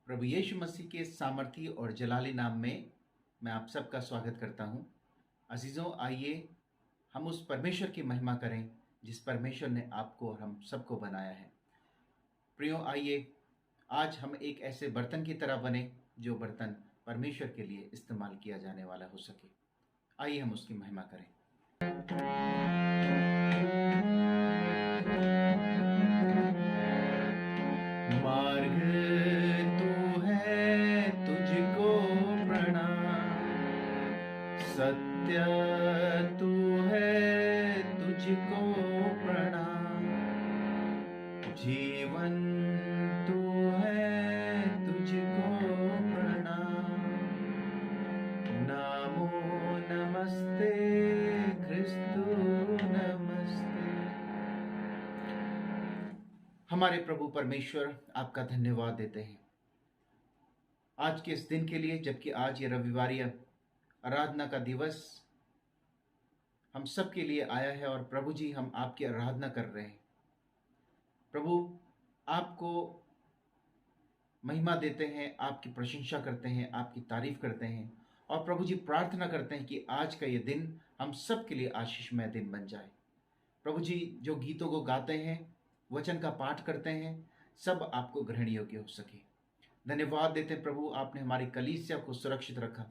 प्रभु यीशु मसीह के सामर्थी और जलाली नाम में मैं आप सबका स्वागत करता हूं। अजीजों, आइए हम उस परमेश्वर की महिमा करें जिस परमेश्वर ने आपको और हम सबको बनाया है। प्रियो, आइए आज हम एक ऐसे बर्तन की तरह बने जो बर्तन परमेश्वर के लिए इस्तेमाल किया जाने वाला हो सके। आइए हम उसकी महिमा करें। मार्ग तू है, तुझको प्रणाम। सत्य तू है, तुझको प्रणाम। जीवन तू है, तुझको प्रणाम। नामो नमस्ते, क्रिस्तु नमस्ते। हमारे प्रभु परमेश्वर, आपका धन्यवाद देते हैं आज के इस दिन के लिए, जबकि आज ये रविवारी आराधना का दिवस हम सब के लिए आया है। और प्रभु जी, हम आपकी आराधना कर रहे हैं। प्रभु, आपको महिमा देते हैं, आपकी प्रशंसा करते हैं, आपकी तारीफ करते हैं। और प्रभु जी, प्रार्थना करते हैं कि आज का ये दिन हम सब के लिए आशीषमय दिन बन जाए। प्रभु जी, जो गीतों को गाते हैं, वचन का पाठ करते हैं, सब आपको ग्रहण योग्य हो सके। धन्यवाद देते हैं प्रभु, आपने हमारी कलीसिया को सुरक्षित रखा।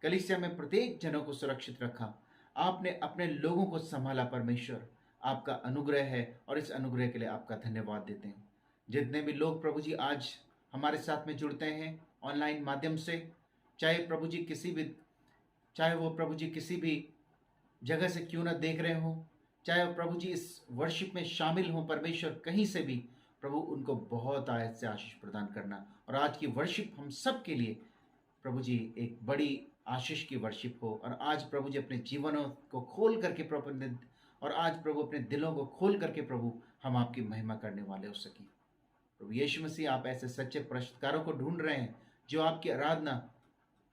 कलीसिया में प्रत्येक जनों को सुरक्षित रखा। आपने अपने लोगों को संभाला। परमेश्वर, आपका अनुग्रह है और इस अनुग्रह के लिए आपका धन्यवाद देते हैं। जितने भी लोग प्रभु जी आज हमारे साथ में जुड़ते हैं ऑनलाइन माध्यम से, चाहे वो प्रभु जी किसी भी जगह से क्यों ना देख रहे हो, चाहे वो प्रभु जी इस वर्शिप में शामिल हों, परमेश्वर कहीं से भी, प्रभु उनको बहुत आयत से आशीष प्रदान करना। और आज की वर्शिप हम सब के लिए प्रभु जी एक बड़ी आशीष की वर्शिप हो। और आज प्रभु जी अपने जीवनों को खोल करके और आज प्रभु अपने दिलों को खोल करके प्रभु हम आपकी महिमा करने वाले हो सकें। प्रभु यीशु मसीह, आप ऐसे सच्चे प्रश्नकारों को ढूंढ रहे हैं जो आपकी आराधना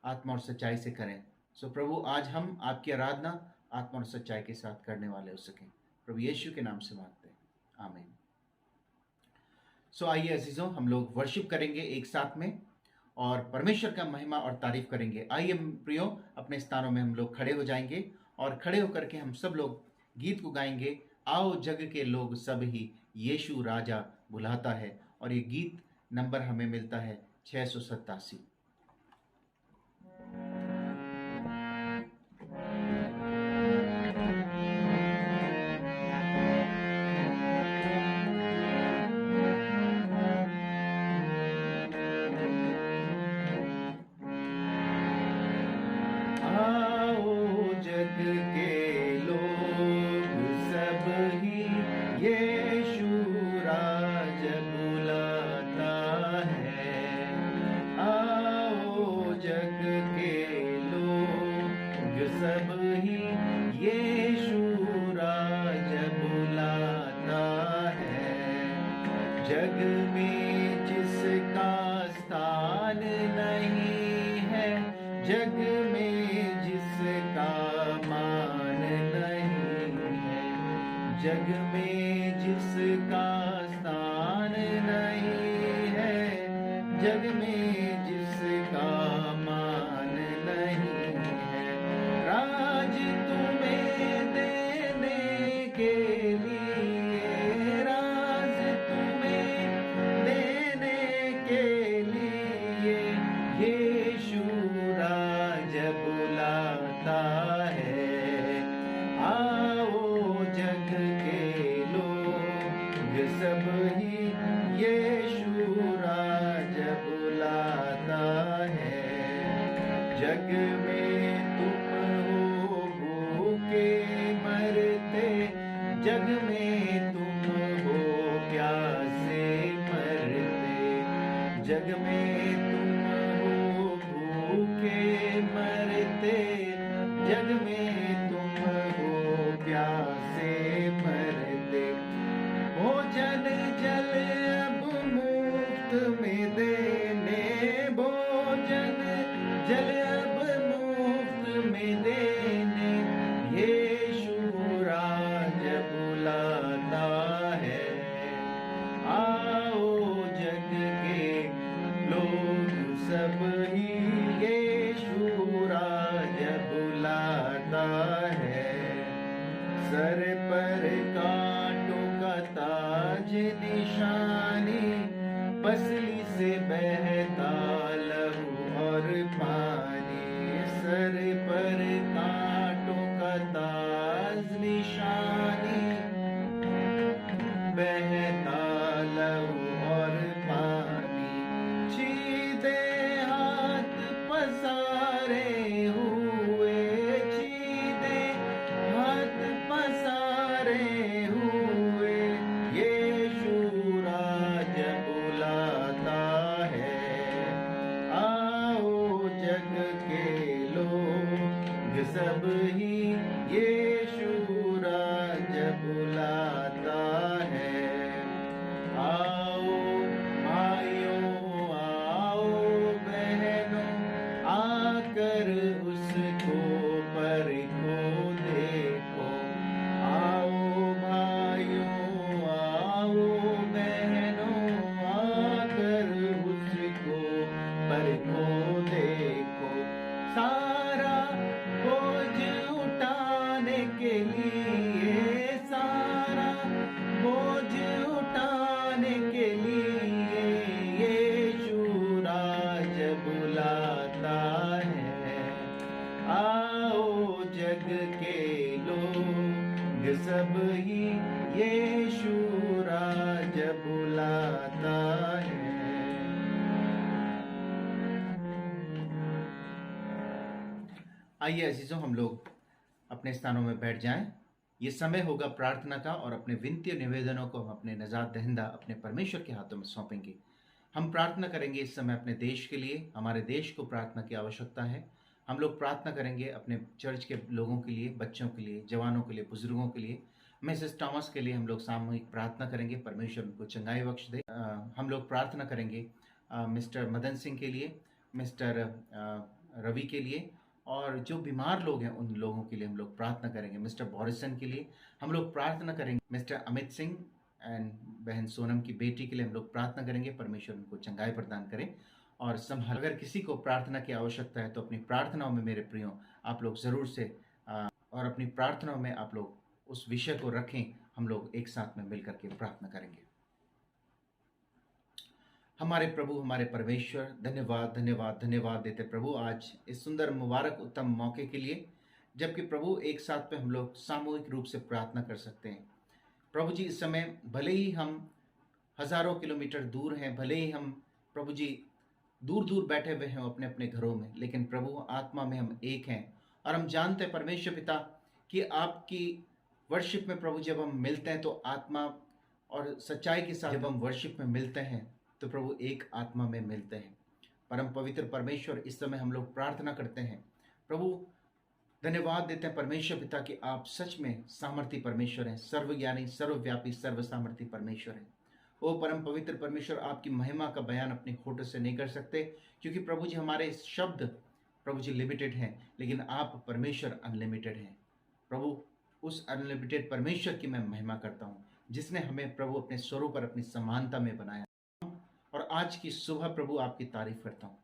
आत्मा और सच्चाई से करें। सो प्रभु, आज हम आपकी आराधना आत्मा और सच्चाई के साथ करने वाले हो सकें। प्रभु यीशु के नाम से मांगते हैं, आमीन। सो आइए अजीजों, हम लोग वर्शिप करेंगे एक साथ में और परमेश्वर का महिमा और तारीफ करेंगे। आइए प्रियो, अपने स्थानों में हम लोग खड़े हो जाएंगे और खड़े होकर के हम सब लोग गीत को गाएंगे। आओ जग के लोग सब ही, यीशु राजा बुलाता है। और ये गीत नंबर हमें मिलता है 687। जग के लोग सब ही, यीशु राज बुलाता है। आओ जग के लोग सब ही, यीशु राज बुलाता है। जग में जिसका स्थान नहीं है, जग में जिसका मान नहीं है, जग में जिसका स्थान नहीं है, जग में जिसका मान नहीं है। राज तुम्हें देने के लिए, राज तुम्हें देने के लिए, यीशु राज बुलाता है। आओ जग के लोग सब ही, यीशु राज बुलाता है। जग में तुम हो भूखे मरते, जग में तुम हो प्यासे मरते, जग में तुम हो भूखे मरते, जग में तुम हो प्यासे मरते। भोजन जल अब मुफ्त में देने, भोजन जल अब मुफ्त में देने, यीशु राज बुलाता है। आओ जग के लोग आज निशानी, पसली से बहता लहू और पानी, सर पर कांटों का ताज निशानी, बहता लहू और पानी, सीधे हाथ पसारे हुए, सीधे हाथ पसारे हुए, यीशु राज बुलाता है। आओ जग के लोग सब ही, यीशु राज बुलाता है। आओ भाइयों, आओ बहनों, आकर उसको परखो देखो। आओ भाइयों, आओ बहनों, आकर उसको परखो देखो। सारा बोझ उठाने के लिए, सारा बोझ उठाने के लिए, यीशु राज बुलाता है। आओ जग के लोग सब ही, यीशु राज बुलाता है। आइए अजीजों, हम लोग अपने स्थानों में बैठ जाएं। ये समय होगा प्रार्थना का, और अपने विनती और निवेदनों को हम अपने नजात दहिंदा अपने परमेश्वर के हाथों में सौंपेंगे। हम प्रार्थना करेंगे इस समय अपने देश के लिए। हमारे देश को प्रार्थना की आवश्यकता है। हम लोग प्रार्थना करेंगे अपने चर्च के लोगों के लिए, बच्चों के लिए, जवानों के लिए, बुजुर्गों के लिए। मिसेस टॉमस के लिए हम लोग सामूहिक प्रार्थना करेंगे, परमेश्वर उनको चंगाई बख्श दे। हम लोग प्रार्थना करेंगे मिस्टर मदन सिंह के लिए, मिस्टर रवि के लिए, और जो बीमार लोग हैं उन लोगों के लिए हम लोग प्रार्थना करेंगे। मिस्टर बॉरिसन के लिए हम लोग प्रार्थना करेंगे। मिस्टर अमित सिंह एंड बहन सोनम की बेटी के लिए हम लोग प्रार्थना करेंगे, परमेश्वर उनको चंगाई प्रदान करें और संभाल। अगर किसी को प्रार्थना की आवश्यकता है तो अपनी प्रार्थनाओं में मेरे प्रियो आप लोग ज़रूर से और अपनी प्रार्थनाओं में आप लोग उस विषय को रखें। हम लोग एक साथ में मिलकर के प्रार्थना करेंगे। हमारे प्रभु, हमारे परमेश्वर, धन्यवाद धन्यवाद धन्यवाद देते प्रभु आज इस सुंदर मुबारक उत्तम मौके के लिए, जबकि प्रभु एक साथ में हम लोग सामूहिक रूप से प्रार्थना कर सकते हैं। प्रभु जी, इस समय भले ही हम हजारों किलोमीटर दूर हैं, भले ही हम प्रभु जी दूर दूर बैठे हुए हैं अपने अपने घरों में, लेकिन प्रभु आत्मा में हम एक हैं। और हम जानते हैं परमेश्वर पिता कि आपकी वर्शिप में प्रभु जब हम मिलते हैं तो आत्मा और सच्चाई के साथ जब हम वर्शिप में मिलते हैं तो प्रभु एक आत्मा में मिलते हैं। परम पवित्र परमेश्वर, इस समय हम लोग प्रार्थना करते हैं प्रभु, धन्यवाद देते हैं परमेश्वर पिता कि आप सच में सामर्थी परमेश्वर हैं, सर्वज्ञानी, सर्वव्यापी, सर्वसामर्थी परमेश्वर हैं। ओ परम पवित्र परमेश्वर, आपकी महिमा का बयान अपने होठों से नहीं कर सकते, क्योंकि प्रभु जी हमारे शब्द प्रभु जी लिमिटेड हैं, लेकिन आप परमेश्वर अनलिमिटेड हैं। प्रभु, उस अनलिमिटेड परमेश्वर की मैं महिमा करता हूँ जिसने हमें प्रभु अपने स्वरूप पर अपनी समानता में बनाया। और आज की सुबह प्रभु आपकी तारीफ करता हूँ।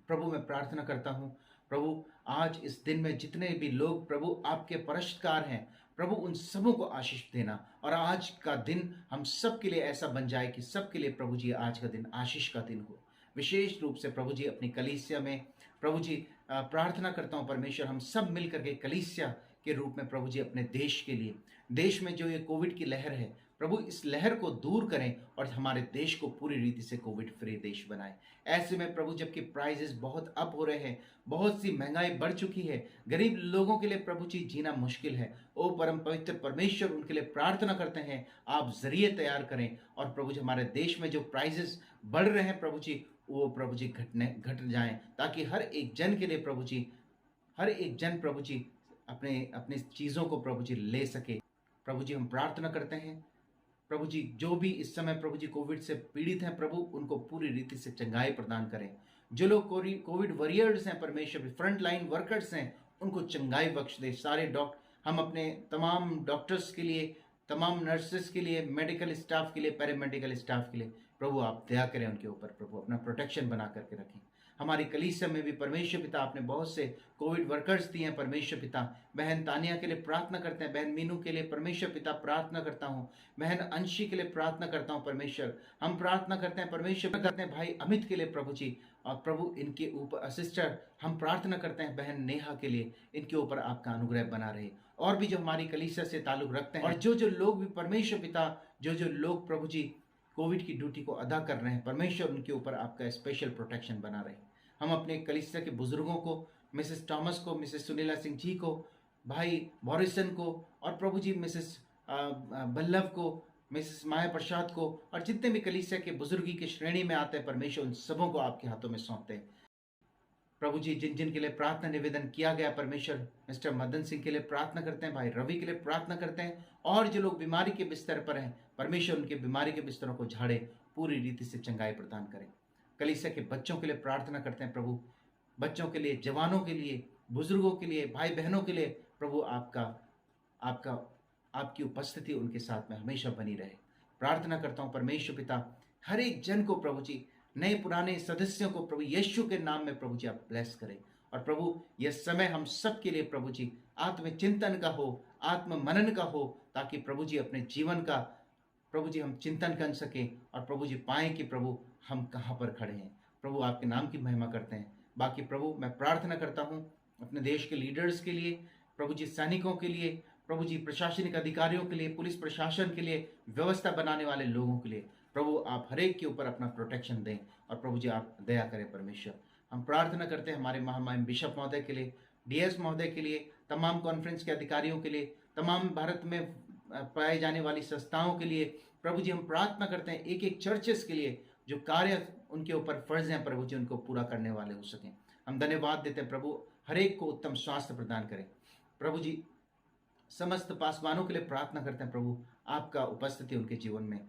प्रभु मैं प्रार्थना करता हूँ प्रभु, आज इस दिन में जितने भी लोग प्रभु आपके परस्कार हैं प्रभु, उन सबों को आशीष देना। और आज का दिन हम सब के लिए ऐसा बन जाए कि सबके लिए प्रभु जी आज का दिन आशीष का दिन हो। विशेष रूप से प्रभु जी अपनी कलीसिया में प्रभु जी प्रार्थना करता हूँ परमेश्वर, हम सब मिल करके कलीसिया के रूप में प्रभु जी अपने देश के लिए, देश में जो ये कोविड की लहर है प्रभु, इस लहर को दूर करें और हमारे देश को पूरी रीति से कोविड फ्री देश बनाएं। ऐसे में प्रभु जबकि प्राइजेस बहुत अप हो रहे हैं, बहुत सी महंगाई बढ़ चुकी है, गरीब लोगों के लिए प्रभु जी जीना मुश्किल है। ओ परम पवित्र परमेश्वर, उनके लिए प्रार्थना करते हैं आप जरिए तैयार करें और प्रभु जी हमारे देश में जो प्राइजेस बढ़ रहे हैं प्रभु जी, वो प्रभु जी घट जाएं, ताकि हर एक जन के लिए प्रभु जी, हर एक जन प्रभु जी अपने अपनी चीज़ों को प्रभु जी ले सके। प्रभु जी हम प्रार्थना करते हैं प्रभु जी, जो भी इस समय प्रभु जी कोविड से पीड़ित हैं प्रभु, उनको पूरी रीति से चंगाई प्रदान करें। जो लोग कोविड वॉरियर्स हैं परमेश्वर, फ्रंट लाइन वर्कर्स हैं, उनको चंगाई बख्श दे। सारे हम अपने तमाम डॉक्टर्स के लिए, तमाम नर्सेस के लिए, मेडिकल स्टाफ के लिए, पैरामेडिकल स्टाफ के लिए प्रभु आप दया करें उनके ऊपर, प्रभु अपना प्रोटेक्शन बना करके रखें। हमारी कलीसिया में भी परमेश्वर पिता आपने बहुत से कोविड वर्कर्स दिए हैं परमेश्वर पिता। बहन तानिया के लिए प्रार्थना करते हैं, बहन मीनू के लिए परमेश्वर पिता प्रार्थना करता हूँ, बहन अंशी के लिए प्रार्थना करता हूँ परमेश्वर। हम प्रार्थना करते हैं परमेश्वर करते हैं भाई अमित के लिए प्रभु जी, और प्रभु इनके ऊपर सिस्टर हम प्रार्थना करते हैं बहन नेहा के लिए, इनके ऊपर आपका अनुग्रह बना रहे। और भी जो हमारी कलीसिया से ताल्लुक रखते हैं और जो जो लोग भी परमेश्वर पिता, जो जो लोग प्रभु जी कोविड की ड्यूटी को अदा कर रहे हैं परमेश्वर, उनके ऊपर आपका स्पेशल प्रोटेक्शन बना रहे। हम अपने कलीसिया के बुजुर्गों को, मिसेस टॉमस को, मिसेस सुनीला सिंह जी को, भाई मॉरिसन को, और प्रभु जी मिसेस बल्लभ को, मिसेस माया प्रसाद को, और जितने भी कलीसिया के बुजुर्गी की श्रेणी में आते हैं परमेश्वर, उन सबों को आपके हाथों में सौंपते हैं प्रभु जी। जिन जिन के लिए प्रार्थना निवेदन किया गया परमेश्वर, मिस्टर मदन सिंह के लिए प्रार्थना करते हैं, भाई रवि के लिए प्रार्थना करते हैं, और जो लोग बीमारी के बिस्तर पर हैं परमेश्वर उनके बीमारी के बिस्तरों को झाड़े, पूरी रीति से चंगाई प्रदान करें। कलीसिया के बच्चों के लिए प्रार्थना करते हैं प्रभु, बच्चों के लिए, जवानों के लिए, बुजुर्गों के लिए, भाई बहनों के लिए प्रभु आपकी उपस्थिति उनके साथ में हमेशा बनी रहे। प्रार्थना करता हूँ परमेश्वर पिता, हर एक जन को प्रभु जी, नए पुराने सदस्यों को प्रभु यीशु के नाम में प्रभु जी आप ब्लेस करें। और प्रभु यह समय हम सब के लिए प्रभु जी आत्मचिंतन का हो, आत्म मनन का हो, ताकि प्रभु जी अपने जीवन का प्रभु जी हम चिंतन कर सकें और प्रभु जी पाएं कि प्रभु हम कहाँ पर खड़े हैं। प्रभु आपके नाम की महिमा करते हैं। बाकी प्रभु मैं प्रार्थना करता हूँ अपने देश के लीडर्स के लिए, प्रभु जी सैनिकों के लिए, प्रभु जी प्रशासनिक अधिकारियों के लिए, पुलिस प्रशासन के लिए, व्यवस्था बनाने वाले लोगों के लिए, प्रभु आप हर एक के ऊपर अपना प्रोटेक्शन दें और प्रभु जी आप दया करें परमेश्वर। हम प्रार्थना करते हैं हमारे महामहिम बिशप महोदय के लिए, डीएस महोदय के लिए, तमाम कॉन्फ्रेंस के अधिकारियों के लिए, तमाम भारत में पाए जाने वाली संस्थाओं के लिए प्रभु जी हम प्रार्थना करते हैं, एक एक चर्चेस के लिए जो कार्य उनके ऊपर फर्ज हैं प्रभु जी उनको पूरा करने वाले हो सकें। हम धन्यवाद देते हैं प्रभु, हर एक को उत्तम स्वास्थ्य प्रदान करें प्रभु जी। समस्त पासवानों के लिए प्रार्थना करते हैं प्रभु, आपका उपस्थिति उनके जीवन में,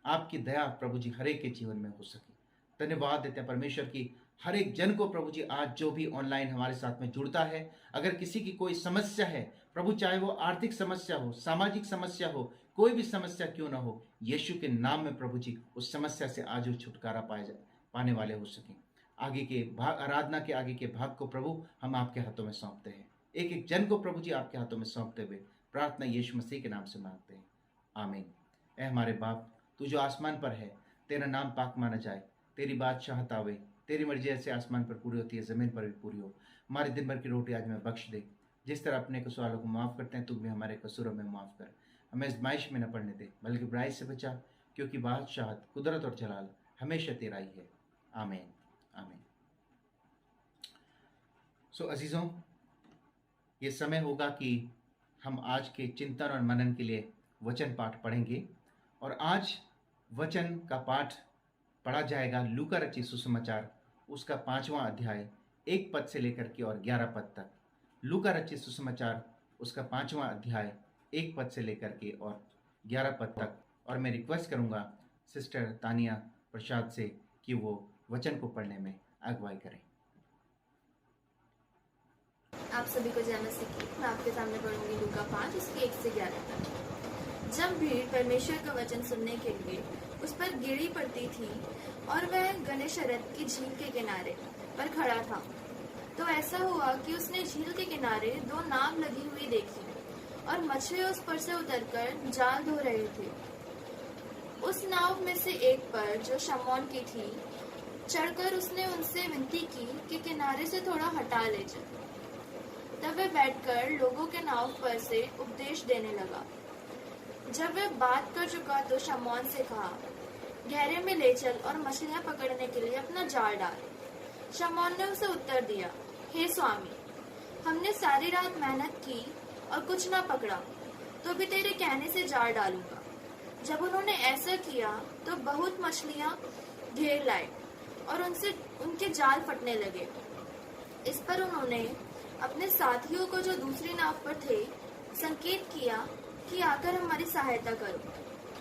आपकी दया प्रभु जी हर एक के जीवन में हो सके। धन्यवाद देते हैं परमेश्वर की हर एक जन को प्रभु जी, आज जो भी ऑनलाइन हमारे साथ में जुड़ता है, अगर किसी की कोई समस्या है प्रभु, चाहे वो आर्थिक समस्या हो, सामाजिक समस्या हो, कोई भी समस्या क्यों ना हो, यीशु के नाम में प्रभु जी उस समस्या से आज वो छुटकारा पाने वाले हो सकें। आगे के भाग, आराधना के आगे के भाग को प्रभु हम आपके हाथों में सौंपते हैं, एक एक जन को प्रभु जी आपके हाथों में सौंपते हुए प्रार्थना यीशु मसीह के नाम से मांगते हैं, आमीन। ऐ हमारे बाप, तू जो आसमान पर है, तेरा नाम पाक माना जाए, तेरी बादशाहत आवे, तेरी मर्जी जैसे आसमान पर पूरी होती है ज़मीन पर भी पूरी हो। हमारे दिन भर की रोटी आज हमें बख्श दे, जिस तरह अपने कसूरों को माफ़ करते हैं तू भी हमारे कसूरों में माफ़ कर। हमें आज़माइश में न पड़ने दे, बल्कि बुराई से बचा, क्योंकि बादशाहत, कुदरत और जलाल हमेशा तेरा ही है, आमीन आमीन। सो अजीज़ों, ये समय होगा कि हम आज के चिंतन और मनन के लिए वचन पाठ पढ़ेंगे, और आज वचन का पाठ पढ़ा जाएगा लूका रचित सुसमाचार उसका 5वां अध्याय 1 पद से लेकर के और 11 पद तक। लूका रचित सुसमाचार उसका 5वां अध्याय 1 पद से लेकर के और 11 पद तक। और मैं रिक्वेस्ट करूंगा सिस्टर तानिया प्रसाद से कि वो वचन को पढ़ने में अगुवाई करें। आप सभी को जय मसीह की। मैं आपके सामने पढ़ूंगी लूका 5 उसके 1 से 11 तक। जब भीड़ परमेश्वर का वचन सुनने के लिए उस पर गिरी पड़ती थी और वह गनेशरत की झील के किनारे पर खड़ा था, तो ऐसा हुआ कि उसने झील के किनारे 2 नाव लगी हुई देखी और मछली उस पर से उतरकर जाल धो रहे थे। उस नाव में से एक पर, जो शमौन की थी, चढ़कर उसने उनसे विनती की कि किनारे से थोड़ा हटा ले जाए। तब वह बैठकर लोगों के नाव पर से उपदेश देने लगा। जब वह बात कर चुका तो शमौन से कहा, गहरे में ले चल और मछलियां पकड़ने के लिए अपना जाल डाल। शमौन ने उसे उत्तर दिया, हे स्वामी, हमने सारी रात मेहनत की और कुछ ना पकड़ा, तो भी तेरे कहने से जाल डालूंगा। जब उन्होंने ऐसा किया तो बहुत मछलियां घेर लाए और उनके जाल फटने लगे। इस पर उन्होंने अपने साथियों को, जो दूसरी नाव पर थे, संकेत किया कि आकर हमारी सहायता करो,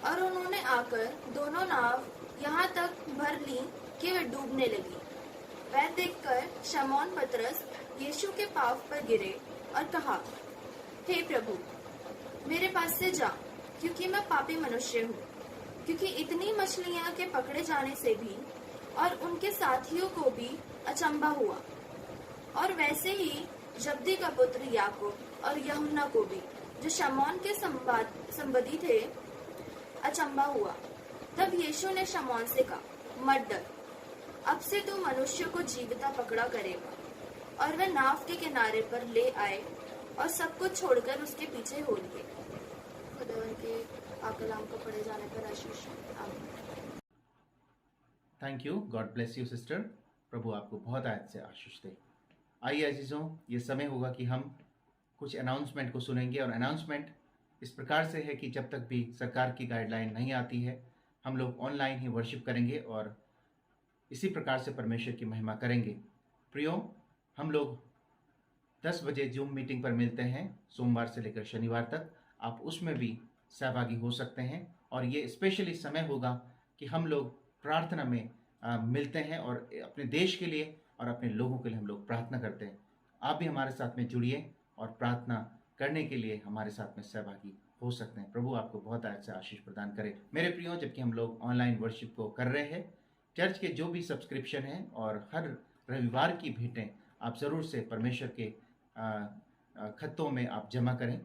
और उन्होंने आकर दोनों नाव यहाँ तक भर ली कि वे डूबने लगी। वह देखकर शमौन पतरस यीशु के पांव पर गिरे और कहा, हे प्रभु, मेरे पास से जा, क्योंकि मैं पापी मनुष्य हूँ। क्योंकि इतनी मछलियाँ के पकड़े जाने से भी और उनके साथियों को भी अचंभा हुआ। और वैसे ही जब्दी का पुत्र याकूब और यूहन्ना को भी, जो शमौन के संबंधी थे, अचंभा हुआ। तब यीशु ने शमौन से कहा, मत डर, अब से तू मनुष्य को जीविता पकड़ा करेगा। और वह नाव के किनारे पर ले आए और सब कुछ छोड़कर उसके पीछे हो लिए। खुदावन के पाक कलाम को पढ़े जाने पर आशीष। आमीन। Thank you. God bless you sister. प्रभु आपको बहुत आयत से आशीष दे। आइए अजीजों, ये समय होगा कि हम कुछ अनाउंसमेंट को सुनेंगे। और अनाउंसमेंट इस प्रकार से है कि जब तक भी सरकार की गाइडलाइन नहीं आती है, हम लोग ऑनलाइन ही वर्शिप करेंगे और इसी प्रकार से परमेश्वर की महिमा करेंगे। प्रियो, हम लोग 10 बजे जूम मीटिंग पर मिलते हैं, सोमवार से लेकर शनिवार तक। आप उसमें भी सहभागी हो सकते हैं। और ये स्पेशली समय होगा कि हम लोग प्रार्थना में मिलते हैं और अपने देश के लिए और अपने लोगों के लिए हम लोग प्रार्थना करते हैं। आप भी हमारे साथ में जुड़िए और प्रार्थना करने के लिए हमारे साथ में सहभागी हो सकते हैं। प्रभु आपको बहुत आयत से आशीष प्रदान करे। मेरे प्रियो, जबकि हम लोग ऑनलाइन वर्शिप को कर रहे हैं, चर्च के जो भी सब्सक्रिप्शन हैं और हर रविवार की भेंटें आप ज़रूर से परमेश्वर के खत्तों में आप जमा करें।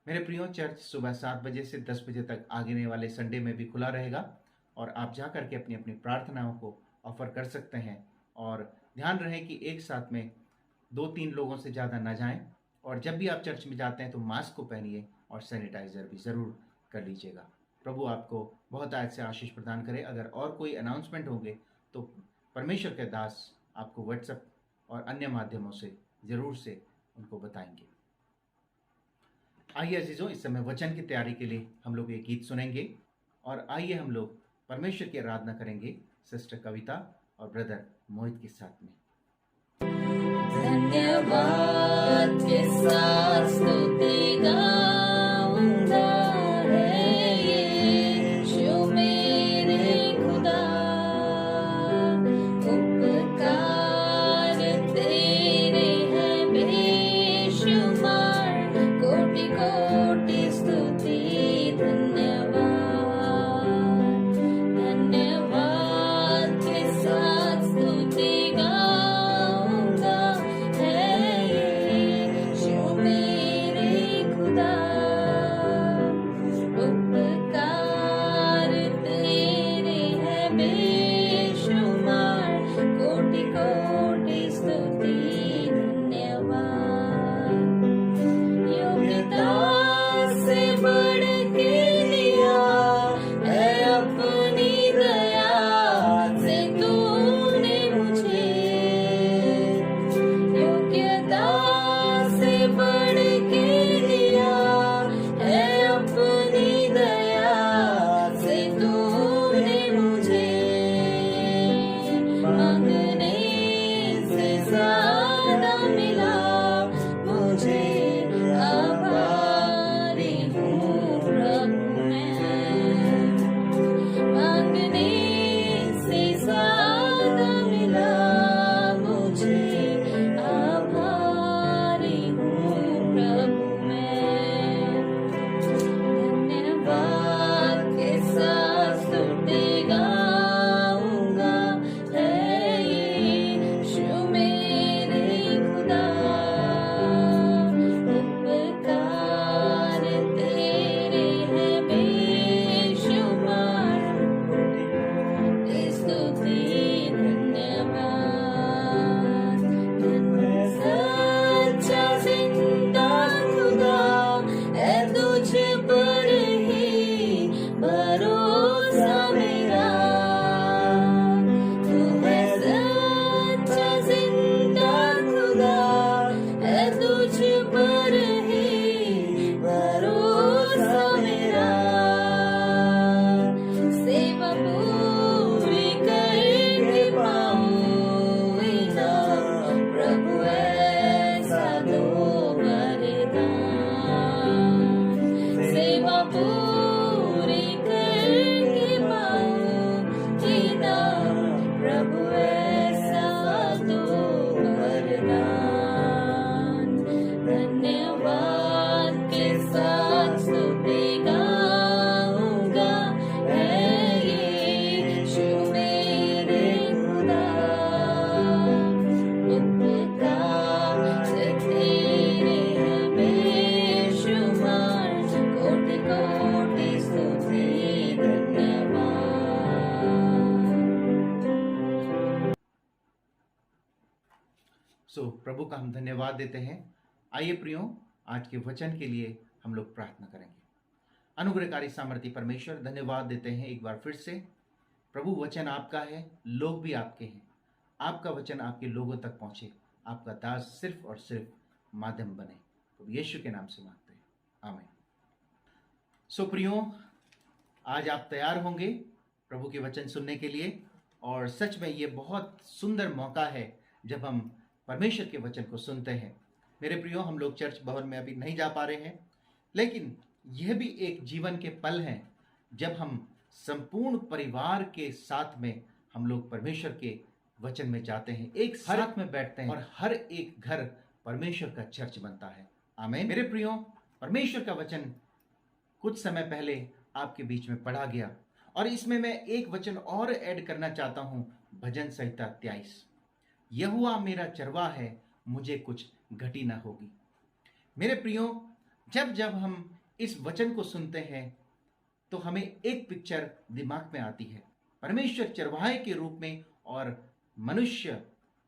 मेरे प्रियो, चर्च सुबह 7 बजे से 10 बजे तक आगे वाले संडे में भी खुला रहेगा और आप जा कर के अपनी अपनी प्रार्थनाओं को ऑफर कर सकते हैं। और ध्यान रहे कि एक साथ में 2-3 लोगों से ज़्यादा ना जाएं। और जब भी आप चर्च में जाते हैं तो मास्क को पहनिए और सैनिटाइज़र भी ज़रूर कर लीजिएगा। प्रभु आपको बहुत आयत से आशीष प्रदान करे। अगर और कोई अनाउंसमेंट होंगे तो परमेश्वर के दास आपको व्हाट्सएप और अन्य माध्यमों से ज़रूर से उनको बताएंगे। आइए अजीजों, इस समय वचन की तैयारी के लिए हम लोग एक गीत सुनेंगे और आइए हम लोग परमेश्वर की आराधना करेंगे सिस्टर कविता और ब्रदर मोहित के साथ में। धन्यवाद के साथ स्तुति गाऊंगा है यीशु मेरे खुदा, उपकार तेरे हैं बेशुमार, कोटि कोटि स्तुति धन्यवाद। धन्यवाद के साथ स्तुति गाऊंगा है यीशु मेरे खुदा। सो प्रभु का हम धन्यवाद देते हैं। आइए प्रियो, आज के वचन के लिए हम लोग प्रार्थना करेंगे। अनुग्रहकारी सामर्थी परमेश्वर, धन्यवाद देते हैं एक बार फिर से। प्रभु, वचन आपका है, लोग भी आपके हैं। आपका वचन आपके लोगों तक पहुंचे, आपका दास सिर्फ और सिर्फ माध्यम बने। प्रभु यीशु के नाम से मांगते हैं, आमीन। सो प्रियो, आज आप तैयार होंगे प्रभु के वचन सुनने के लिए, और सच में ये बहुत सुंदर मौका है जब हम परमेश्वर के वचन को सुनते हैं। मेरे प्रियो, हम लोग चर्च भवन में अभी नहीं जा पा रहे हैं, लेकिन यह भी एक जीवन के पल हैं जब हम संपूर्ण परिवार के साथ में हम लोग परमेश्वर के वचन में जाते हैं, एक साथ में बैठते हैं, और हर एक घर परमेश्वर का चर्च बनता है। आमीन। मेरे प्रियो, परमेश्वर का वचन कुछ समय पहले आपके बीच में पढ़ा गया, और इसमें मैं एक वचन और ऐड करना चाहता हूं, भजन संहिता 23। यहोवा मेरा चरवाहा है, मुझे कुछ घटी न होगी। मेरे प्रियो, जब जब हम इस वचन को सुनते हैं तो हमें एक पिक्चर दिमाग में आती है। परमेश्वर चरवाहे के रूप में और मनुष्य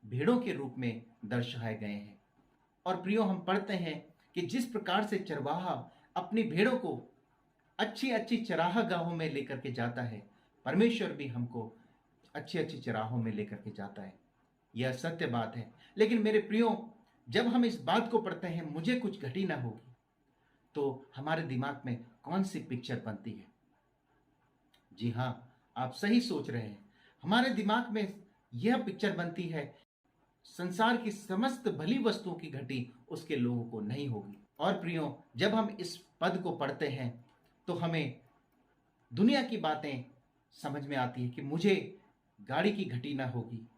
भेड़ों के रूप में दर्शाए गए हैं। और प्रियो, हम पढ़ते हैं कि जिस प्रकार से चरवाहा अपनी भेड़ों को अच्छी अच्छी चरागाहों में लेकर के जाता है, परमेश्वर भी हमको अच्छी अच्छी चराहों में लेकर के जाता है। यह सत्य बात है। लेकिन मेरे प्रियो, जब हम इस बात को पढ़ते हैं, मुझे कुछ घटी ना होगी, तो हमारे दिमाग में कौन सी पिक्चर बनती है? जी हाँ, आप सही सोच रहे हैं। हमारे दिमाग में यह पिक्चर बनती है, संसार की समस्त भली वस्तुओं की घटी उसके लोगों को नहीं होगी। और प्रियो, जब हम इस पद को पढ़ते हैं तो हमें दुनिया की बातें समझ में आती है कि मुझे गाड़ी की घटी ना होगी,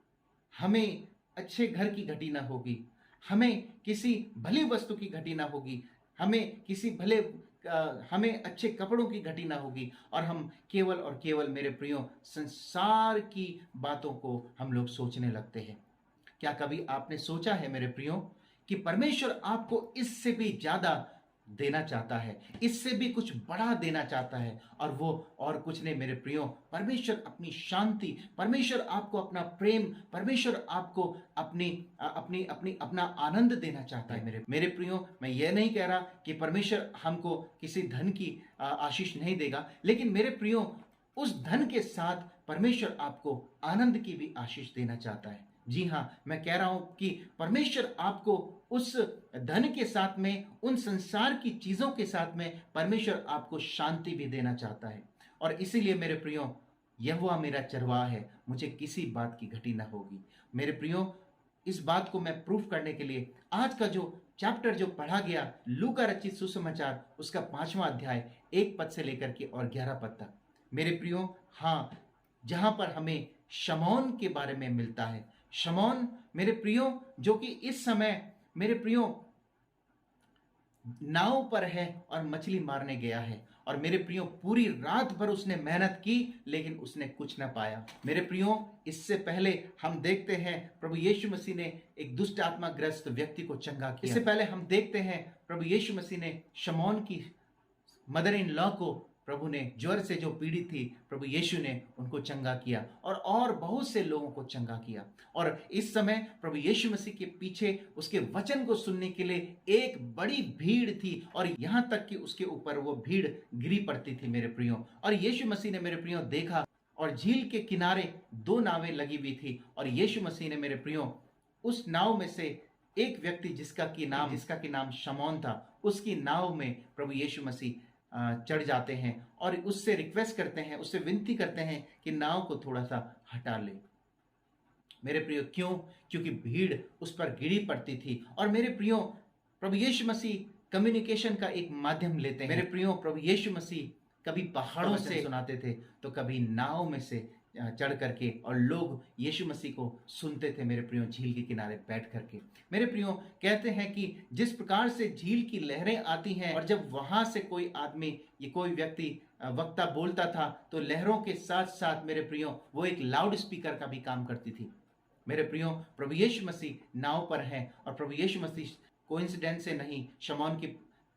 हमें अच्छे घर की घटी ना होगी, हमें किसी भली वस्तु की घटी ना होगी, हमें अच्छे कपड़ों की घटी ना होगी, और हम केवल और केवल मेरे प्रियो संसार की बातों को हम लोग सोचने लगते हैं। क्या कभी आपने सोचा है मेरे प्रियो कि परमेश्वर आपको इससे भी ज्यादा देना चाहता है, इससे भी कुछ बड़ा देना चाहता है, और वो और कुछ नहीं मेरे प्रियो, परमेश्वर अपनी शांति, परमेश्वर आपको अपना प्रेम, परमेश्वर आपको अपना आनंद देना चाहता है। मेरे प्रियो, मैं ये नहीं कह रहा कि परमेश्वर हमको किसी धन की आशीष नहीं देगा, लेकिन मेरे प्रियो, उस धन के साथ परमेश्वर आपको आनंद की भी आशीष देना चाहता है। जी हाँ, मैं कह रहा हूं कि परमेश्वर आपको उस धन के साथ में, उन संसार की चीजों के साथ में, परमेश्वर आपको शांति भी देना चाहता है। और इसीलिए मेरे प्रियो, यहोवा मेरा चरवाहा है, मुझे किसी बात की घटी न होगी। मेरे प्रियो, इस बात को मैं प्रूफ करने के लिए आज का जो चैप्टर जो पढ़ा गया, लूका रचित सुसमाचार, उसका 5वां अध्याय 1 पद से लेकर के और 11 पद तक, मेरे प्रियो, हाँ, जहां पर हमें शमौन के बारे में मिलता है। शमौन मेरे प्रियो, जो कि इस समय मेरे प्रियो नाव पर है और मछली मारने गया है, और मेरे प्रियो पूरी रात भर उसने मेहनत की, लेकिन उसने कुछ न पाया। मेरे प्रियो, इससे पहले हम देखते हैं प्रभु यीशु मसीह ने एक दुष्ट आत्मा ग्रस्त व्यक्ति को चंगा किया। इससे पहले हम देखते हैं प्रभु यीशु मसीह ने शमौन की मदर इन लॉ को, प्रभु ने ज्वर से जो पीड़ित थी, प्रभु यीशु ने उनको चंगा किया, और बहुत से लोगों को चंगा किया। और इस समय प्रभु यीशु मसीह के पीछे उसके वचन को सुनने के लिए एक बड़ी भीड़ थी, और यहां तक कि उसके ऊपर वो भीड़ गिरी पड़ती थी मेरे प्रियो। और यीशु मसीह ने मेरे प्रियो देखा, और झील के किनारे 2 नावें लगी हुई थी, और यीशु मसीह ने मेरे प्रियो उस नाव में से एक व्यक्ति जिसका की नाम शमौन था, उसकी नाव में प्रभु यीशु मसीह चढ़ जाते हैं, और उससे रिक्वेस्ट करते हैं, उससे विनती करते हैं कि नाव को थोड़ा सा हटा ले। मेरे प्रियो, क्यों? क्योंकि भीड़ उस पर गिरी पड़ती थी। और मेरे प्रियो, प्रभु यीशु मसीह कम्युनिकेशन का एक माध्यम लेते हैं। मेरे प्रियो, प्रभु यीशु मसीह कभी पहाड़ों से सुनाते थे, तो कभी नाव में से चढ़ करके, और लोग यीशु मसीह को सुनते थे मेरे प्रियो झील के किनारे बैठ करके। मेरे प्रियो, कहते हैं कि जिस प्रकार से झील की लहरें आती हैं, और जब वहां से कोई आदमी, ये कोई व्यक्ति वक्ता बोलता था, तो लहरों के साथ साथ मेरे प्रियो वो एक लाउड स्पीकर का भी काम करती थी। मेरे प्रियो, प्रभु यीशु मसीह नाव पर हैं, और प्रभु यीशु मसीह कोइंसिडेंस से नहीं शमौन की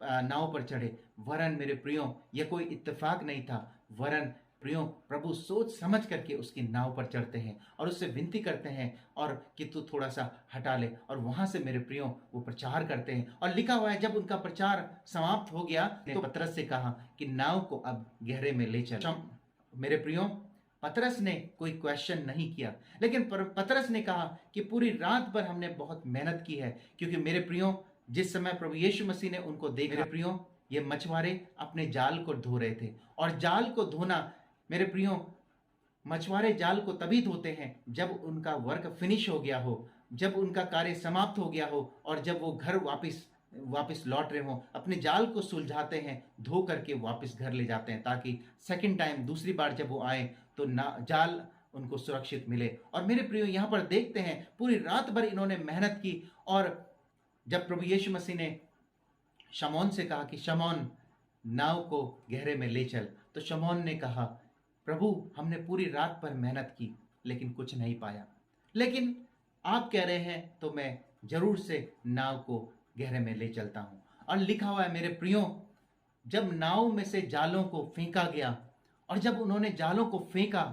नाव पर चढ़े, वरन मेरे प्रियो यह कोई इत्तेफाक नहीं था, वरन प्रियो, प्रभु सोच समझ करके उसकी नाव पर चढ़ते हैं और उससे विनती करते हैं और कि तू थोड़ा सा हटा ले, और वहां से मेरे प्रियो वो प्रचार करते हैं। और लिखा हुआ है जब उनका प्रचार समाप्त हो गया तो पतरस से कहा कि नाव को अब गहरे में ले चल। मेरे प्रियो, पतरस ने कोई क्वेश्चन नहीं किया, लेकिन पतरस ने कहा कि पूरी रात भर हमने बहुत मेहनत की है, क्योंकि मेरे प्रियो जिस समय प्रभु यीशु मसीह ने उनको देखा, मेरे प्रियो ये मछुआरे अपने जाल को धो रहे थे। और जाल को धोना मेरे प्रियो, मछुआरे जाल को तभी धोते हैं जब उनका वर्क फिनिश हो गया हो, जब उनका कार्य समाप्त हो गया हो, और जब वो घर वापस लौट रहे हो, अपने जाल को सुलझाते हैं, धो करके वापस घर ले जाते हैं, ताकि सेकंड टाइम दूसरी बार जब वो आए तो जाल उनको सुरक्षित मिले। और मेरे प्रियो यहाँ पर देखते हैं पूरी रात भर इन्होंने मेहनत की, और जब प्रभु यीशु मसीह ने शमौन से कहा कि शमौन नाव को गहरे में ले चल, तो शमौन ने कहा प्रभु हमने पूरी रात भर मेहनत की लेकिन कुछ नहीं पाया, लेकिन आप कह रहे हैं तो मैं जरूर से नाव को गहरे में ले चलता हूं। और लिखा हुआ है मेरे प्रियो, जब नाव में से जालों को फेंका गया और जब उन्होंने जालों को फेंका,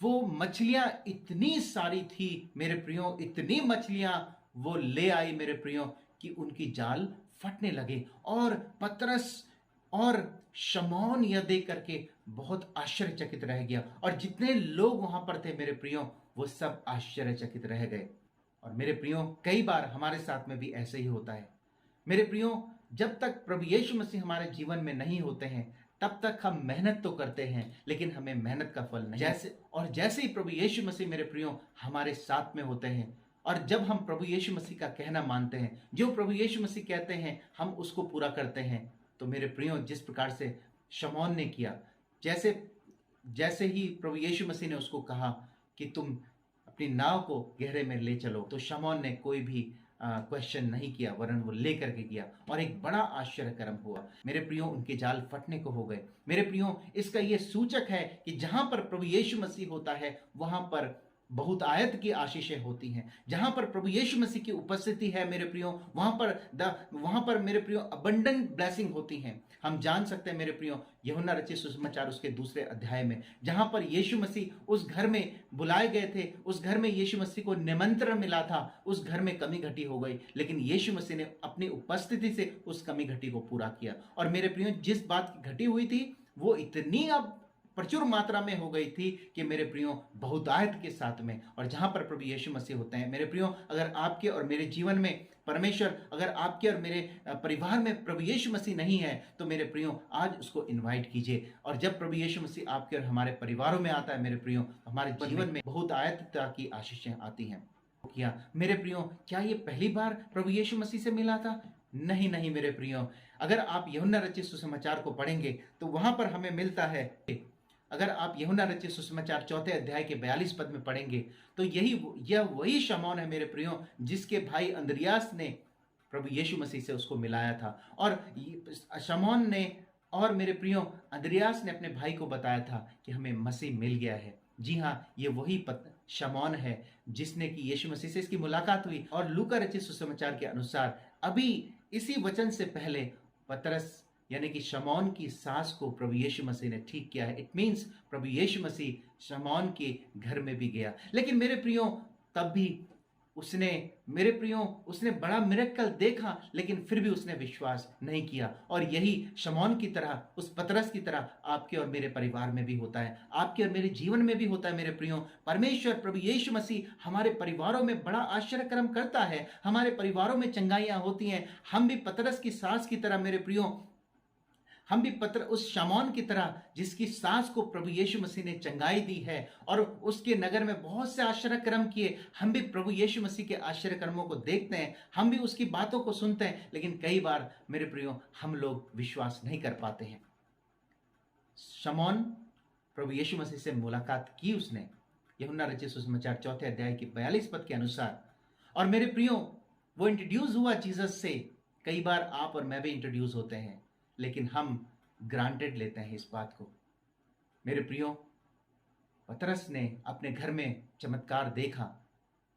वो मछलियां इतनी सारी थी मेरे प्रियो, इतनी मछलियां वो ले आई मेरे प्रियो कि उनकी जाल फटने लगे। और पतरस और शमौन यह देख करके बहुत आश्चर्यचकित रह गया, और जितने लोग वहां पर थे मेरे प्रियो वो सब आश्चर्यचकित रह गए। और मेरे प्रियो कई बार हमारे साथ में भी ऐसे ही होता है मेरे प्रियो, जब तक प्रभु यीशु मसीह हमारे जीवन में नहीं होते हैं तब तक हम मेहनत तो करते हैं लेकिन हमें मेहनत का फल नहीं। जैसे ही प्रभु यीशु मसीह मेरे प्रियो हमारे साथ में होते हैं, और जब हम प्रभु यीशु मसीह का कहना मानते हैं, जो प्रभु यीशु मसीह कहते हैं हम उसको पूरा करते हैं, तो मेरे प्रियो जिस प्रकार से शमौन ने किया, जैसे ही प्रभु यीशु मसीह ने उसको कहा कि तुम अपनी नाव को गहरे में ले चलो, तो शमौन ने कोई भी क्वेश्चन नहीं किया, वरन वो लेकर के गया, और एक बड़ा आश्चर्य कर्म हुआ मेरे प्रियो, उनके जाल फटने को हो गए। मेरे प्रियो इसका ये सूचक है कि जहां पर प्रभु यीशु मसीह होता है वहां पर बहुत आयत की आशीषें होती हैं। जहां पर प्रभु यीशु मसीह की उपस्थिति है मेरे प्रियो, वहां पर मेरे प्रियो अबंडेंट ब्लेसिंग होती हैं। हम जान सकते हैं मेरे प्रियो यूहन्ना रचित सुसमाचार उसके 2 अध्याय में, जहां पर यीशु मसीह उस घर में बुलाए गए थे, उस घर में यीशु मसीह को निमंत्रण मिला था, उस घर में कमी घटी हो गई, लेकिन यीशु मसीह ने अपनी उपस्थिति से उस कमी घटी को पूरा किया। और मेरे प्रियो जिस बात की घटी हुई थी वो इतनी अब प्रचुर मात्रा में हो गई थी कि मेरे प्रियो बहुतायत के साथ में, और जहां पर प्रभु यीशु मसीह होते हैं मेरे प्रियो, अगर आपके और मेरे जीवन में परमेश्वर, अगर आपके और मेरे परिवार में प्रभु यीशु मसीह नहीं है तो मेरे प्रियो आज उसको इनवाइट कीजिए। और जब प्रभु यीशु मसीह आपके और हमारे परिवारों में आता है मेरे प्रियो, हमारे जीवन में बहुतायतता की आशीषें आती हैं। क्या मेरे प्रियो, क्या ये पहली बार प्रभु यीशु मसीह से मिला था? नहीं मेरे प्रियो, अगर आप यूहन्ना रचित सुसमाचार को पढ़ेंगे तो वहां पर हमें मिलता है, अगर आप यूहन्ना रचित सुसमाचार 4 अध्याय के 42 पद में पढ़ेंगे तो यह वही शमौन है मेरे प्रियो जिसके भाई अंद्रियास ने प्रभु यीशु मसीह से उसको मिलाया था। और शमौन ने और मेरे प्रियो अंद्रियास ने अपने भाई को बताया था कि हमें मसीह मिल गया है। जी हाँ, ये वही शमौन है जिसने कि यीशु मसीह से इसकी मुलाकात हुई। और लूका रचित सुसमाचार के अनुसार अभी इसी वचन से पहले पतरस यानी कि शमौन की सास को प्रभु यीशु मसीह ने ठीक किया है। इट मीन्स प्रभु यीशु मसीह शमौन के घर में भी गया, लेकिन मेरे प्रियो तब भी उसने बड़ा मिरेकल देखा, लेकिन फिर भी उसने विश्वास नहीं किया। और यही शमौन की तरह, उस पतरस की तरह आपके और मेरे परिवार में भी होता है, आपके और मेरे जीवन में भी होता है मेरे प्रियो। परमेश्वर प्रभु यीशु मसीह हमारे परिवारों में बड़ा आश्चर्य कर्म करता है, हमारे परिवारों में चंगाइयां होती हैं। हम भी पतरस की सास की तरह मेरे प्रियो, हम भी उस शमौन की तरह जिसकी सास को प्रभु यीशु मसीह ने चंगाई दी है और उसके नगर में बहुत से आश्चर्य कर्म किए, हम भी प्रभु यीशु मसीह के आश्चर्य कर्मों को देखते हैं, हम भी उसकी बातों को सुनते हैं, लेकिन कई बार मेरे प्रियो हम लोग विश्वास नहीं कर पाते हैं। शमौन प्रभु यीशु मसीह से मुलाकात की उसने यूहन्ना रचित सुसमाचार 4 अध्याय के 42 पद के अनुसार, और मेरे प्रियो वो इंट्रोड्यूस हुआ जीसस से। कई बार आप और मैं भी इंट्रोड्यूस होते हैं, लेकिन हम ग्रांटेड लेते हैं इस बात को। मेरे प्रियो, पतरस ने अपने घर में चमत्कार देखा,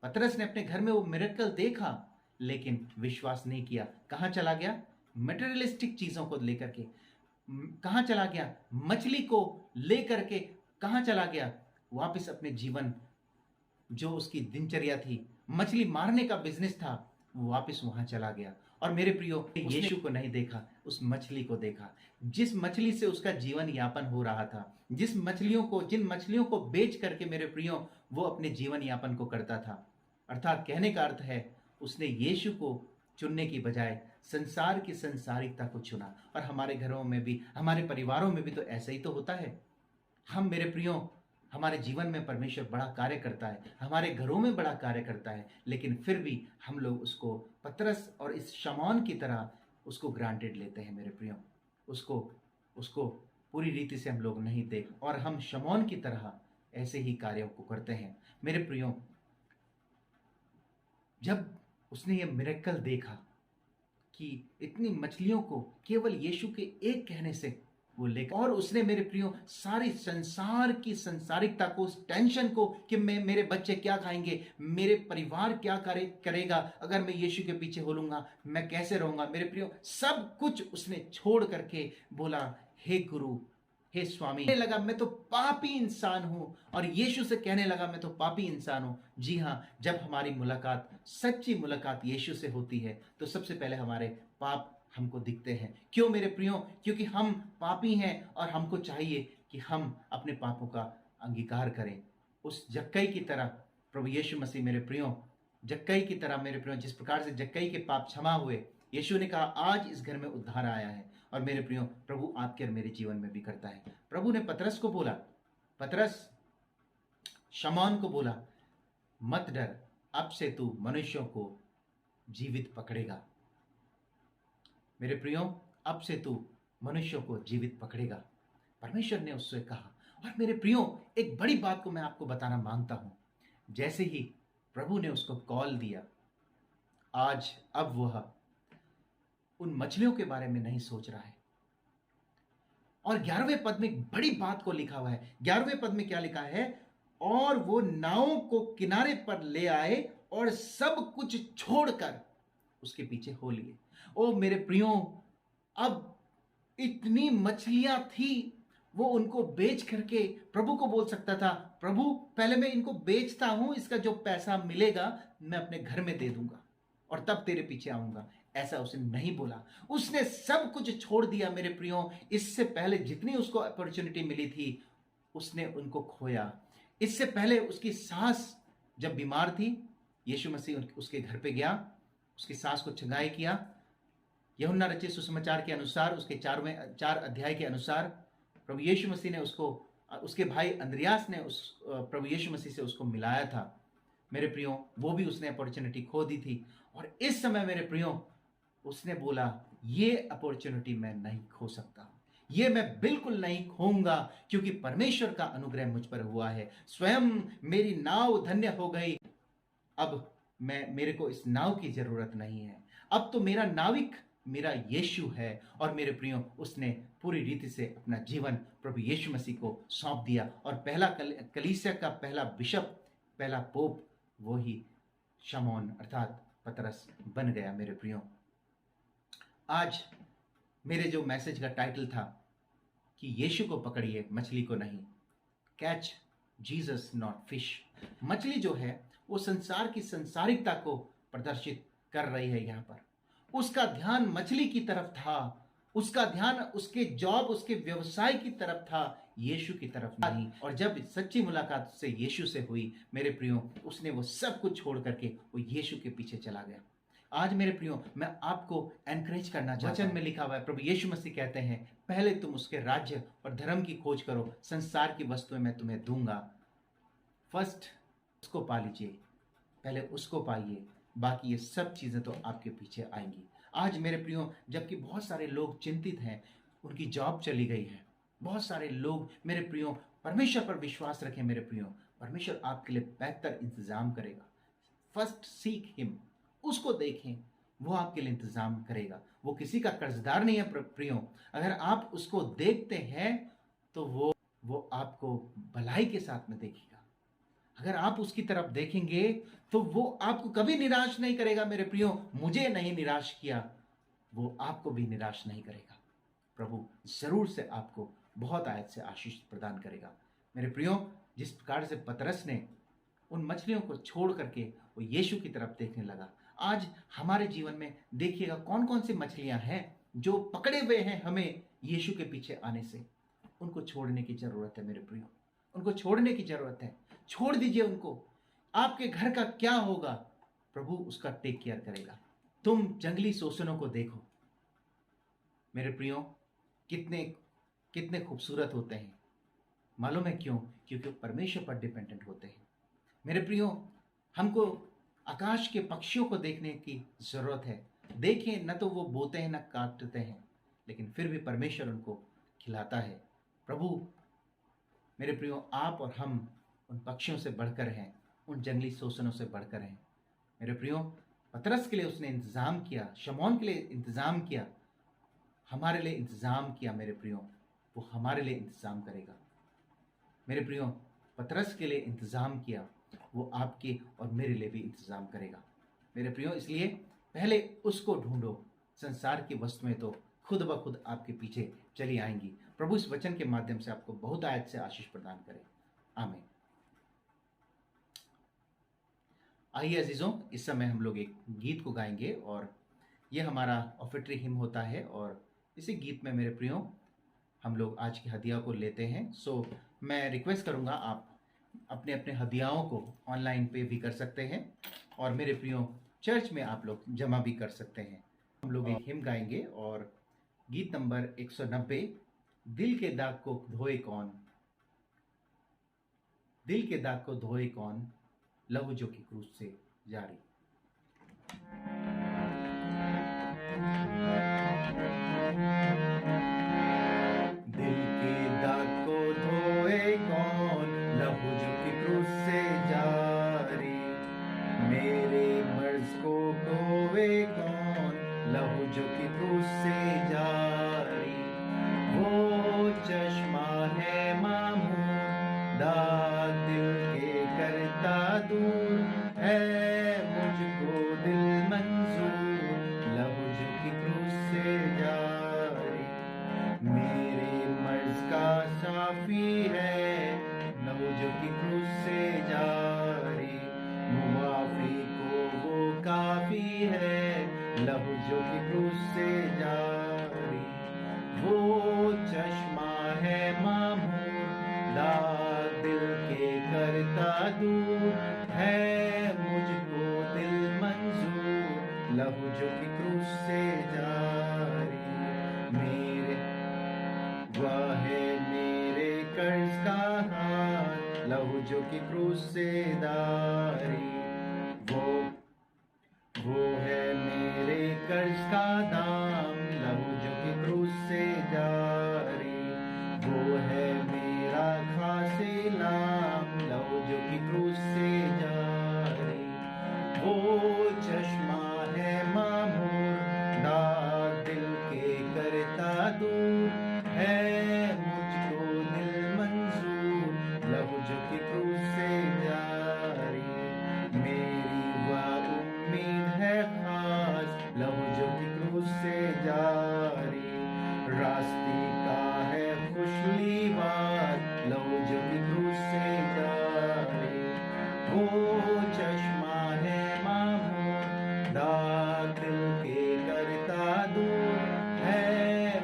पतरस ने अपने घर में वो मिरेकल देखा, लेकिन विश्वास नहीं किया। कहां चला गया? मटेरियलिस्टिक चीजों को लेकर के। कहाँ चला गया? मछली को लेकर के कहाँ चला गया? वापस अपने जीवन, जो उसकी दिनचर्या थी, मछली मारने का बिजनेस था, वो वापस वहां चला गया। और मेरे प्रियो, यीशु को नहीं देखा, उस मछली को देखा, जिस मछली से उसका जीवन यापन हो रहा था, जिन मछलियों को बेच करके मेरे प्रियो वो अपने जीवन यापन को करता था। अर्थात कहने का अर्थ है, उसने यीशु को चुनने की बजाय संसार की संसारिकता को चुना। और हमारे घरों में भी, हमारे परिवारों में भी तो ऐसा ही तो होता है। हम मेरे प्रियो, हमारे जीवन में परमेश्वर बड़ा कार्य करता है, हमारे घरों में बड़ा कार्य करता है, लेकिन फिर भी हम लोग उसको पतरस और इस शमौन की तरह उसको ग्रांटेड लेते हैं मेरे प्रियो। उसको पूरी रीति से हम लोग नहीं देख, और हम शमौन की तरह ऐसे ही कार्यों को करते हैं मेरे प्रियो। जब उसने ये मिरेकल देखा कि इतनी मछलियों को केवल यीशु के एक कहने से वो लेकर, और उसने मेरे प्रियो सारी संसार की संसारिकता को, उस टेंशन को कि मेरे बच्चे क्या खाएंगे, मेरे परिवार क्या करेगा अगर मैं यीशु के पीछे हो लूंगा, मैं कैसे रहूंगा, मेरे प्रियो सब कुछ उसने छोड़ करके बोला, हे गुरु, हे स्वामी। कहने लगा मैं तो पापी इंसान हूं, और यीशु से कहने लगा मैं तो पापी इंसान हूं। जी हाँ, जब हमारी मुलाकात, सच्ची मुलाकात यीशु से होती है, तो सबसे पहले हमारे पाप हमको दिखते हैं। क्यों मेरे प्रियो? क्योंकि हम पापी हैं और हमको चाहिए कि हम अपने पापों का अंगीकार करें। उस जक्कई की तरह प्रभु यीशु मसीह मेरे प्रियो, जक्कई की तरह मेरे प्रियो, जिस प्रकार से जक्कई के पाप क्षमा हुए, यीशु ने कहा आज इस घर में उद्धार आया है। और मेरे प्रियो, प्रभु आपके और मेरे जीवन में भी करता है। प्रभु ने पतरस को बोला, पतरस, शमौन को बोला, मत डर, अब से तू मनुष्यों को जीवित पकड़ेगा। मेरे प्रियो, अब से तू मनुष्यों को जीवित पकड़ेगा, परमेश्वर ने उससे कहा। और मेरे प्रियो, एक बड़ी बात को मैं आपको बताना मांगता हूं। जैसे ही प्रभु ने उसको कॉल दिया, अब वह उन मछलियों के बारे में नहीं सोच रहा है। और 11वें पद में बड़ी बात को लिखा हुआ है। 11वें पद में क्या लिखा है? और वो नाव को किनारे पर ले आए और सब कुछ छोड़कर उसके पीछे हो लिए। ओ मेरे प्रियो, अब इतनी मछलियां थी, वो उनको बेच करके प्रभु को बोल सकता था, प्रभु पहले मैं इनको बेचता हूं, इसका जो पैसा मिलेगा मैं अपने घर में दे दूंगा और तब तेरे पीछे आऊंगा। ऐसा उसने नहीं बोला, उसने सब कुछ छोड़ दिया मेरे प्रियो। इससे पहले जितनी उसको अपॉर्चुनिटी मिली थी, उसने उनको खोया। इससे पहले उसकी सास जब बीमार थी, यीशु मसीह उसके घर पे गया, उसकी सास को चंगाई किया। यूहन्ना रचित सुसमाचार के अनुसार, उसके 4 अध्याय के अनुसार, प्रभु यीशु मसीह ने उसको, उसके भाई अंद्रियास ने उस प्रभु यीशु मसीह से उसको मिलाया था। मेरे प्रियो, वो भी उसने अपॉर्चुनिटी खो दी थी, और इस समय मेरे प्रियो उसने बोला, ये अपॉर्चुनिटी मैं नहीं खो सकता, ये मैं बिल्कुल नहीं खोऊंगा, क्योंकि परमेश्वर का अनुग्रह मुझ पर हुआ है। स्वयं मेरी नाव धन्य हो गई। अब मेरे को इस नाव की जरूरत नहीं है। अब तो मेरा नाविक मेरा यीशु है। और मेरे प्रियो, उसने पूरी रीति से अपना जीवन प्रभु यीशु मसीह को सौंप दिया, और पहला कलीसिया का पहला बिशप, पहला पोप वो ही शमौन अर्थात पतरस बन गया। मेरे प्रियो, आज मेरे जो मैसेज का टाइटल था कि यीशु को पकड़िए, मछली को नहीं। Catch Jesus not fish. मछली जो है वो संसार की संसारिकता को प्रदर्शित कर रही है। यहाँ पर उसका ध्यान मछली की तरफ था, उसका ध्यान उसके जॉब, उसके व्यवसाय की तरफ था, यीशु की तरफ नहीं। और जब सच्ची मुलाकात से यीशु से हुई मेरे प्रियो, उसने वो सब कुछ छोड़ करके वो यीशु के पीछे चला गया। आज मेरे प्रियो, मैं आपको एनकरेज करना चाहता हूं। वचन में लिखा हुआ है, प्रभु यीशु मसीह कहते हैं, पहले तुम उसके राज्य और धर्म की खोज करो, संसार की वस्तुएं मैं तुम्हें दूंगा। फर्स्ट उसको पा लीजिए, पहले उसको पाइए, बाकी ये सब चीजें तो आपके पीछे आएंगी। आज मेरे प्रियो, जबकि बहुत सारे लोग चिंतित हैं, उनकी जॉब चली गई है, बहुत सारे लोग मेरे प्रियो परमेश्वर पर विश्वास रखें। मेरे प्रियो, परमेश्वर आपके लिए बेहतर इंतजाम करेगा। फर्स्ट सीक हिम, उसको देखें, वो आपके लिए इंतजाम करेगा। वो किसी का कर्जदार नहीं है प्रियो। अगर आप उसको देखते हैं तो वो आपको भलाई के साथ में देखेगा। अगर आप उसकी तरफ देखेंगे तो वो आपको कभी निराश नहीं करेगा। मेरे प्रियो, मुझे नहीं निराश किया, वो आपको भी निराश नहीं करेगा। प्रभु जरूर से आपको बहुत आयत से आशीष प्रदान करेगा। मेरे प्रियो, जिस प्रकार से पतरस ने उन मछलियों को छोड़ करके वो यीशु की तरफ देखने लगा, आज हमारे जीवन में देखिएगा कौन कौन सी मछलियां हैं जो पकड़े हुए हैं हमें यीशु के पीछे आने से। उनको छोड़ने की जरूरत है मेरे प्रियो, उनको छोड़ने की जरूरत है। छोड़ दीजिए उनको। आपके घर का क्या होगा, प्रभु उसका टेक केयर करेगा। तुम जंगली शोषणों को देखो मेरे प्रियो, कितने कितने खूबसूरत होते हैं। मालूम है क्यों? क्योंकि परमेश्वर पर डिपेंडेंट होते हैं। मेरे प्रियो, हमको आकाश के पक्षियों को देखने की जरूरत है। देखें, न तो वो बोते हैं न काटते हैं, लेकिन फिर भी परमेश्वर उनको खिलाता है। प्रभु मेरे प्रियो, आप और हम उन पक्षियों से बढ़कर हैं, उन जंगली शोषणों से बढ़कर हैं। मेरे प्रियो, पतरस के लिए उसने इंतज़ाम किया, शमौन के लिए इंतज़ाम किया, हमारे लिए इंतज़ाम किया। मेरे प्रियो, वो हमारे लिए इंतज़ाम करेगा। मेरे प्रियो, पतरस के लिए इंतज़ाम किया, वो आपके और मेरे लिए भी इंतज़ाम करेगा। मेरे प्रियो, इसलिए पहले उसको ढूंढो। संसार की वस्तुएं तो खुद ब खुद आपके पीछे चली आएंगी। प्रभु इस वचन के माध्यम से आपको बहुत आयत से आशीष प्रदान करे। आमीन। आइए अजीजों, इस समय हम लोग एक गीत को गाएंगे और ये हमारा ऑफिटरी हिम होता है। और इसी गीत में मेरे प्रियो हम लोग आज की हदिया को लेते हैं। सो मैं रिक्वेस्ट करूंगा, आप अपने अपने हदियाओं को ऑनलाइन पे भी कर सकते हैं और मेरे प्रियो चर्च में आप लोग जमा भी कर सकते हैं। हम लोग एक हिम गाएंगे और गीत नंबर 190, दिल के दाग को धोए कौन, दिल के दाग को धोए कौन, लहू जो की क्रूस से जारी। दिल के दाग को धोए कौन, लहू जो की क्रूस से जारी। मेरे मर्ज को धोए कौन, लहू जो की क्रूस से जारी। वो चश्मा है मामूर, दाग दिल के करता दूर है, मुझको दिल मंजूर, लहू जो की क्रूस से जारी। मेरे मर्ज का साफी है, लहू जो की क्रूस से जारी। मुआफी को वो काफी है, लहू जो की क्रूस से जारी। वो चश्मा है मामूर, दाग दिल के करता दूर है, मुझको दिल मंजूर, लहू जो की क्रूस से जारी। मेरे वह है मेरे कर्ज का हाथ, लहू जो की क्रूस से दारी। वो है मेरे कर्ज का दाम, लहू जो की क्रूस से जारी। वो है मेरा खासे लाम, लहू जो की क्रूस से जारी। वो चश्मा है मामूर, दाग दिल के करता दूर है, मुझको दिल मंजूर, लहू जो की क्रूस से जारी। मेरी वह उम्मीद है खास, लहू जो की क्रूस से जारी। रास्ते का है खुशली बात, लहू जो की क्रूस से जारी। वो चश्मा है मामूर, दाग दिल के करता दूर है,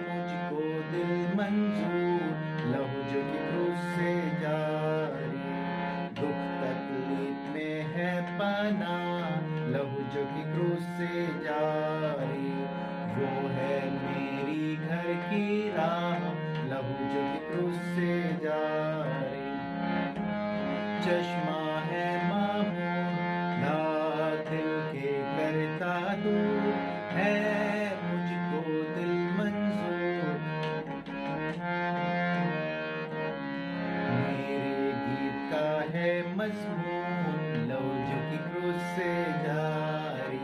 मुझको दिल मंजूर, लहू जो की क्रूस से जारी। दुख तकलीफ में है पना, लहू जो की क्रूस से जारी। वो है मेरी घर की राह, लहू जो की क्रूस से जारी। चश्मा है मामूर, दाग दिल के करता दूर है, मुझको दिल मंजूर। मेरे गीत का है मजमून, लहू जो की क्रूस से जारी।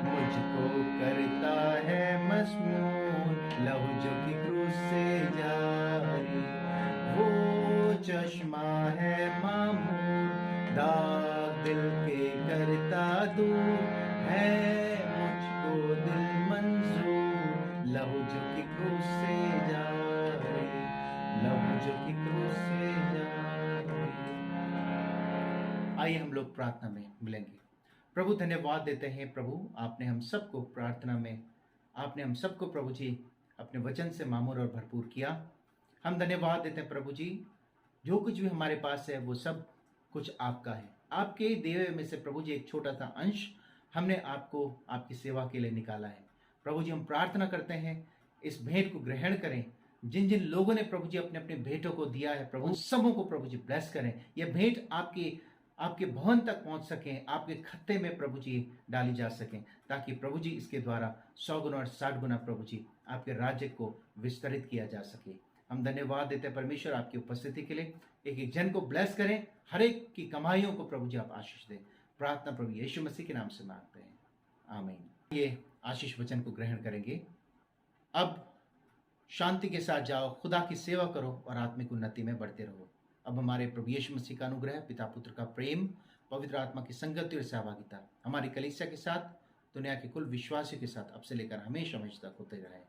मुझको करता है मजमून, लहू जो की क्रूस से जारी। वो चश्मा है मामूर, दाग दिल के करता दूर है, मुझको दिल मंजूर, लहू जो की क्रूस से आइए हम लोग प्रार्थना में मिलेंगे। प्रभु धन्यवाद देते हैं प्रभु, आपने हम सबको प्रार्थना में, आपने हम सबको प्रभु जी अपने वचन से मामूर और भरपूर किया। हम धन्यवाद देते हैं प्रभु जी, जो कुछ भी हमारे पास है वो सब कुछ आपका है। आपके दिए में से प्रभु जी एक छोटा सा अंश हमने आपको आपकी सेवा के लिए निकाला है। प्रभु जी हम प्रार्थना करते हैं इस भेंट को ग्रहण करें। जिन जिन लोगों ने प्रभु जी अपने अपने भेंटों को दिया है प्रभु, सबों को प्रभु जी ब्लेस करें। यह भेंट आपके भवन तक पहुंच सकें, आपके खत्ते में प्रभु जी डाली जा सकें, ताकि प्रभु जी इसके द्वारा 100 गुना और 60 गुना प्रभु जी आपके राज्य को विस्तरित किया जा सके। हम धन्यवाद देते हैं परमेश्वर आपकी उपस्थिति के लिए। एक एक जन को ब्लेस करें, हर एक की कमाइयों को प्रभु जी आप आशीष दें। प्रार्थना प्रभु यीशु मसीह के नाम से मांगते हैं, आमीन। ये आशीष वचन को ग्रहण करेंगे। अब शांति के साथ जाओ, खुदा की सेवा करो और आत्मिक उन्नति में बढ़ते रहो। अब हमारे प्रभु यीशु मसीह का अनुग्रह, पिता पुत्र का प्रेम, पवित्र आत्मा की संगति और सहभागिता हमारी कलीसिया के साथ, दुनिया के कुल विश्वासियों के साथ अब से लेकर हमेशा हमेशा तक होते रहे।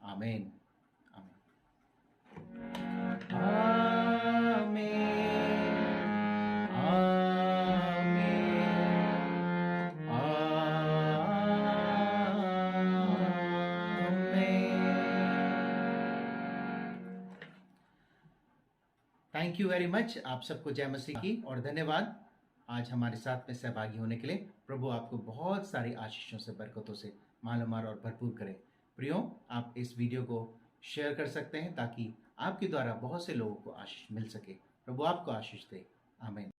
आमीन, आमीन, आमीन, थैंक यू वेरी मच। आप सबको जय मसीह की और धन्यवाद आज हमारे साथ में सहभागी होने के लिए। प्रभु आपको बहुत सारी आशीषों से, बरकतों से मालामाल और भरपूर करे। प्रियो, आप इस वीडियो को शेयर कर सकते हैं ताकि आपके द्वारा बहुत से लोगों को आशीष मिल सके। प्रभु आपको आशीष दे, आमीन।